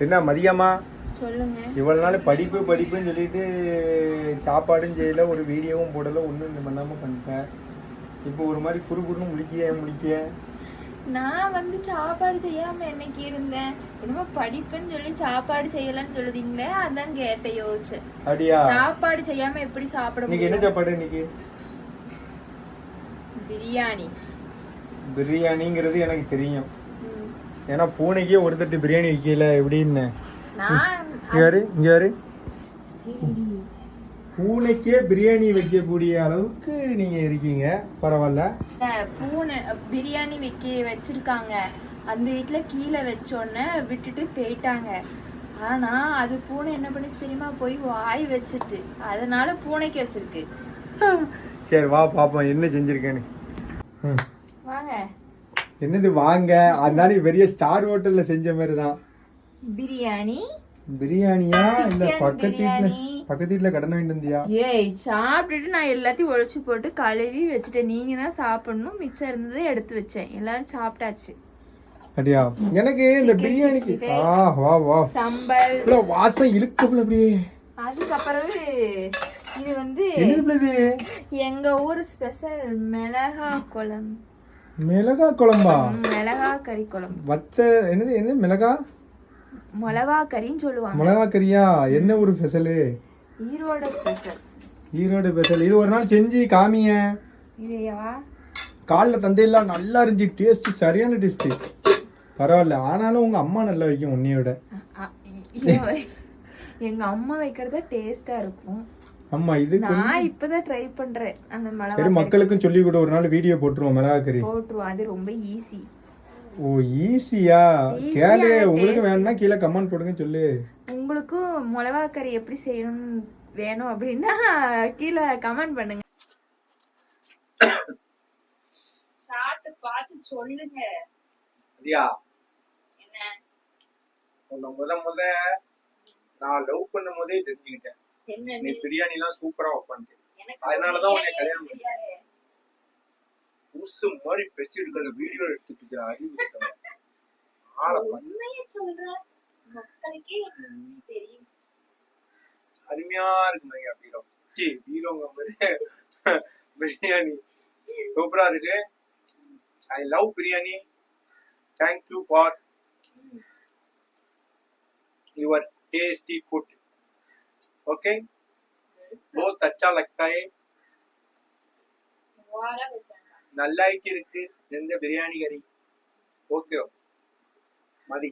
என்ன மதியமா சொல்லுங்க. இவ்வளவு நாள் படிப்புன்னு சொல்லிட்டு சாப்பாடும் செய்யல, ஒரு வீடியோவும் போடல, ஒன்றும் பண்ணாம பண்ணிட்டேன். இப்போ ஒரு மாதிரி குறுகுறுன்னு முழிக்க. நான் வந்து சாப்பாடு செய்யாம என்னைக்கு இருந்தேன்? என்னமோ படிப்புன்னு சொல்லி சாப்பாடு செய்யலன்னு சொல்லுதீங்களே, அதான் கேட்ட யோசிச்சேன். அப்படியா? சாப்பாடு செய்யாம எப்படி சாப்பிட முடியும்? என்ன சாப்பாடு இன்னைக்கு? பிரியாணி. பிரியாணிங்கிறது எனக்கு தெரியும். ஏன்னா பூனைக்கே ஒரு தட்டு பிரியாணி வைக்கல எப்படின்னு. இங்க யாரு பூனைக்கே பிரியாணி வைக்கக்கூடிய அளவுக்கு நீங்க இருக்கீங்க, பரவாயில்ல. பூனை பிரியாணி வச்சிருக்காங்க, அந்த வீட்டுல கீழே வச்சோன்னு விட்டுட்டு போயிட்டாங்க. ஆனா அது பூனை என்ன பண்ணிச்சு தெரியுமா? போய் வாய் வச்சுட்டு, அதனால பூனைக்கு வச்சிருக்கு. சரி வா பாப்போம் என்ன செஞ்சிருக்கேன்னு. வாங்க. என்னது வாங்க? அதனால பெரிய ஸ்டார் ஹோட்டல்ல செஞ்ச மாதிரி தான். பிரியாணியா இல்ல பக்கத்து வீட்டுல கடன் வாங்கிட்டு வந்தியா? ஏய், சாப்பிட்டுட்டு நான் எல்லாத்தையும் ஒழிச்சு போட்டு கழுவி வச்சுட்டேன். நீங்க தான் சாப்பிடணும், மிச்சம் இருந்ததை எடுத்து வச்சேன். எல்லாரும் சாப்பிட்டாச்சு. அப்படியா? எனக்கு இந்த பிரியாணிக்கு வா சம்பல் வாசம் இழுக்கும்ல அப்படியே. அதுக்கப்புறம் இது வந்து எங்க ஊர் ஸ்பெஷல் மிளகா குழம்பு. மிளகா குழம்பா? மிளகா கறி குழம்பு. என்னது மிளகா மிளகா கறின்னு சொல்லுவாங்க. மிளகா கறியா? என்ன ஒரு ஸ்பெஷல்? ஈரோடு ஸ்பெஷல். இது ஒரு நாள் செஞ்சு காமிய. இதேவா? காலில் தந்தையெல்லாம் நல்லா இருந்துச்சு, டேஸ்ட் சரியான டேஸ்ட். பரவாயில்ல, ஆனாலும் உங்க அம்மா நல்லா வைக்கும் உன்னைய விட. எங்க அம்மா வைக்கிறதா டேஸ்டா இருக்கும். அம்மா இது நான் இப்பதான் ட்ரை பண்றேன். அந்த மிளகா சரி, மக்களுக்கும் சொல்லி கூட ஒரு நாள் வீடியோ போட்டுருவோம். மிளகா கறி போட்டுருவோம், அது ரொம்ப ஈஸி. ஓ ஈஸியா? கேளு, உங்களுக்கு வேணும்னா கீழே கமெண்ட் போடுங்க, சொல்லு. உங்களுக்கும் மிளகா கறி எப்படி செய்யணும் வேணும் அப்படின்னா கீழே கமெண்ட் பண்ணுங்க. சாப்பிட்டு பார்த்து சொல்லுங்க. சரியா? என்ன முத நான் லவ் பண்ணும் போதே தெரிஞ்சுக்கிட்டேன் நீ பிரியாணி எல்லாம் சூப்பரா வைப்பேன். அதனாலதான் உன்னை கல்யாணம் பண்ணேன். புதுசு மாதிரி பெருசு எடுக்கிற வீடியோ எடுத்துட்டு இருக்கிற அறிவு அருமையா இருக்கு. ஹீரோங்க பிரியாணி சூப்பரா இருக்கு. I love biryani. Thank you for your tasty food. Okay, बहुत अच्छा लगता है. நல்லா இருக்கு இந்த பிரியாணி கறி. ஓகே மதி.